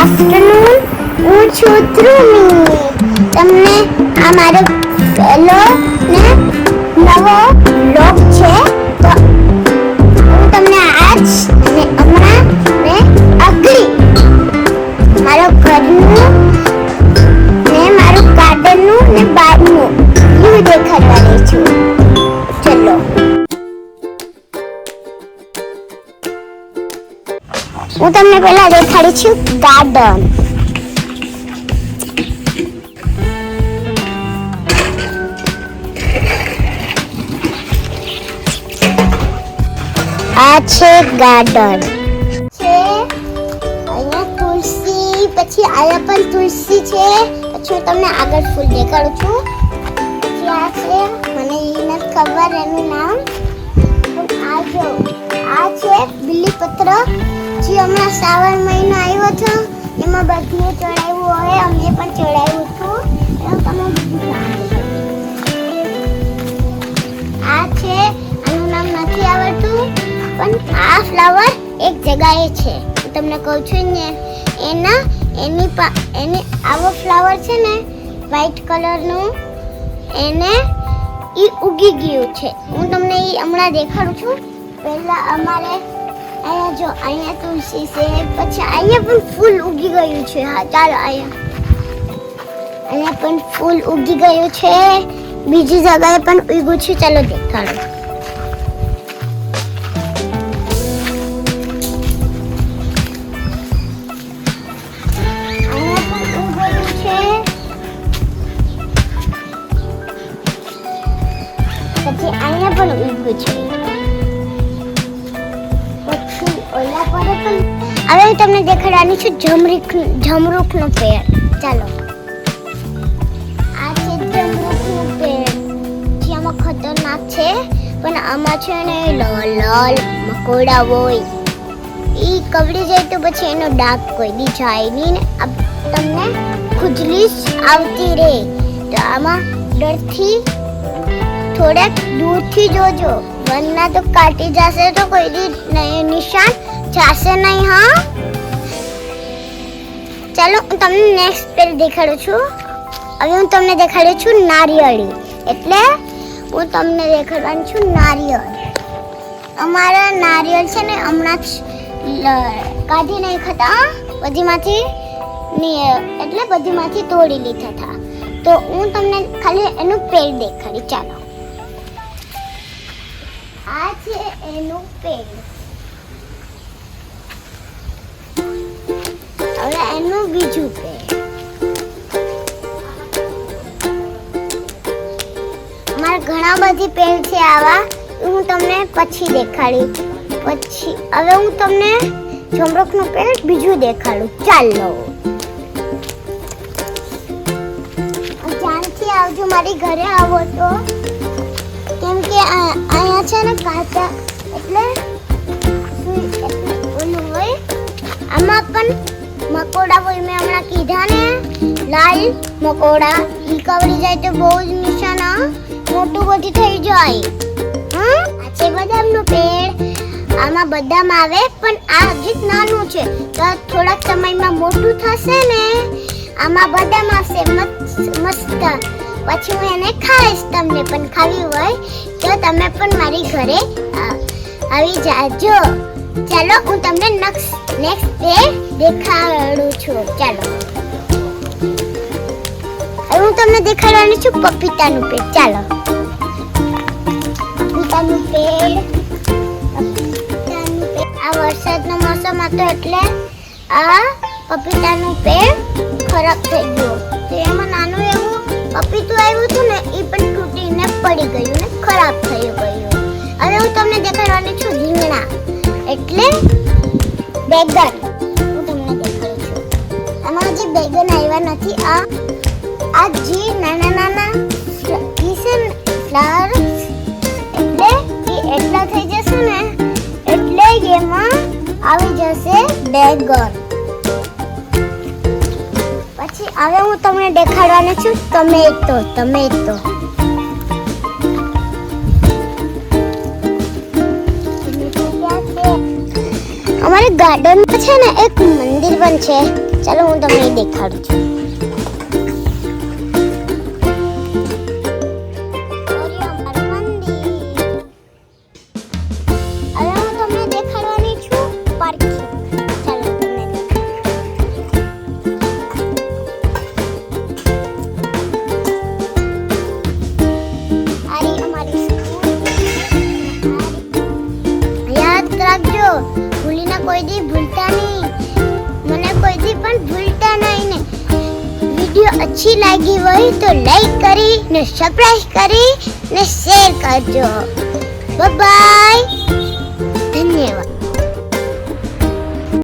Afternoon. હું છું ધ્રુવી. તમને આ મારો પહેલો ને નવો બ્લોગ છે. તો હું તમને આજ અને હમણાં ને આગળ મારો ઘરનું ને મારું ગાર્ડનનું ને બહારનું વ્યૂ દેખાડવાની છું. ચલો. હું તમને પહેલા દેખાડી છું ગાર્ડન. આ છે ગાર્ડન છે. અહીંયા તુલસી, પછી આયા પણ તુલસી છે. પછી હું તમને આગળ ફૂલ દેખાડું છું. પછી આ છે, મને એ નથી ખબર એનું નામ, પણ આ જો આ છે બીલીપત્ર. જે હમણાં શ્રાવણ મહિનો આવ્યો હતો એમાં બધીએ ચડાવ્યું હોય, અમને પણ ચડાવ્યું હતું. એનું તમે આ છે, આનું નામ નથી આવડતું, પણ આ ફ્લાવર એક જગ્યાએ છે. હું તમને કહું છું ને, એની આવો ફ્લાવર છે ને વ્હાઈટ કલરનું, એને ઈ ઉગી ગયું છે. હું તમને ઈ હમણાં દેખાડું છું. પહેલા અમારે અહીંયા જો અહીંયા તુલસી છે, પછી અહીંયા પણ ફૂલ ઉગી ગયું છે. હા ચાલો, અહીંયા પણ ફૂલ ઉગી ગયું છે. બીજી જગ્યાએ પણ ઉગ્યું છે. ચાલો દેખાડો. પછી અહીંયા પણ ઉગ્યું છે. પછી ઓલા પર પણ. હવે હું તમને દેખાડવાની છું જમરૂખનો પેડ. ચાલો, આ છે જમરૂખનો પેડ. જે આમાં ખતરનાક છે, પણ આમાં છે ને લાલ લાલ મકોડા હોય. એ કવડી જાય તો પછી એનો ડાઘ કોઈ દી જાય નહીં ને તમને ખુજલી આવતી રહે. તો આમાં ડરથી થોડાક દૂરથી જોજો, વરના તો કાટી જશે તો કોઈ દી નિશાન જશે નહીં. હા ચાલો, હું તમને નેક્સ્ટ પેડ દેખાડું છું. હવે હું તમને દેખાડું છું નારિયેળી. એટલે હું તમને દેખાડવાનું છું નારિયેળ. અમારા નારિયેળ છે ને હમણાં જ કાઢી નહીં ખાતા, બધીમાંથી એટલે બધીમાંથી તોડી લીધા હતા. તો હું તમને ખાલી એનું પેડ દેખાડી. ચાલો, આ છે એનું પેડ. હવે એનું બીજું પેડ. મારા ઘણા બધી પેડ છે આવા, હું તમને પછી દેખાડી. પછી હવે હું તમને જમરૂખનું પેડ બીજું દેખાડું. ચાલો, જાણથી આવજો, મારી ઘરે આવો તો. કેમ કે અહીંયા છે ને કાચા એટલે ઓલું હોય. આમાં પણ મકોડા હોય. મેં હમણાં કીધા ને લાલ મકોડા, ઈ કવડી જાય તો બહુ જ નિશાન મોટું બધું થઈ જાય. આ છે બદામનું પેડ. આમાં બદામ આવે, પણ આ હજી નાનું છે. તો થોડાક સમયમાં મોટું થશે ને આમાં બદામ આવશે મસ્ત. પછી હું એને ખાઈશ. તમને પણ ખાવી હોય તો તમે પણ મારી ઘરે આવી જાજો. ચાલો, હું તમને નેક્સ્ટ પેડ દેખાડું છું. ચાલો, હવે હું તમને દેખાડવાની છું પપીતાનું પેડ. ચાલો, પપીતાનું પેડ. આ વરસાદનો મોસમ હતો એટલે આ પપીતાનું પેડ ખરાબ થઈ ગયું. તો એમાં નાનું એવું પપીતું આવ્યું હતું ને, એ પણ તૂટીને પડી ગયું ને ખરાબ થઈ ગયું. હવે હું તમને દેખાડવાની છું રીંગણા એટલે બેગન. હું તમને દેખાડું છું. આમાં હજી બેગન આવ્યા નથી. આ જે નાના નાના ફ્લાવર એટલે એ એટલા થઈ જશે ને એટલે એમાં આવી જશે બેગન. પછી હવે હું તમને દેખાડવાની છું ટમેટો. અમારે ગાર્ડનમાં છે ને એક મંદિર પણ છે. ચાલો હું તમને દેખાડું છું. હવે હું તમને દેખાડવાની છું પાર્કિંગ. ચાલો તમને યાદ રાખજો, ભૂલીને કોઈ દી ભૂલતા નહીં. મને કોઈ દી પણ ભૂલતા નહીં ને. વિડિયો अच्छी લાગી હોય તો લાઈક કરી ને સબસ્ક્રાઇબ કરી ને શેર કરજો. Bye bye. ધન્યવાદ.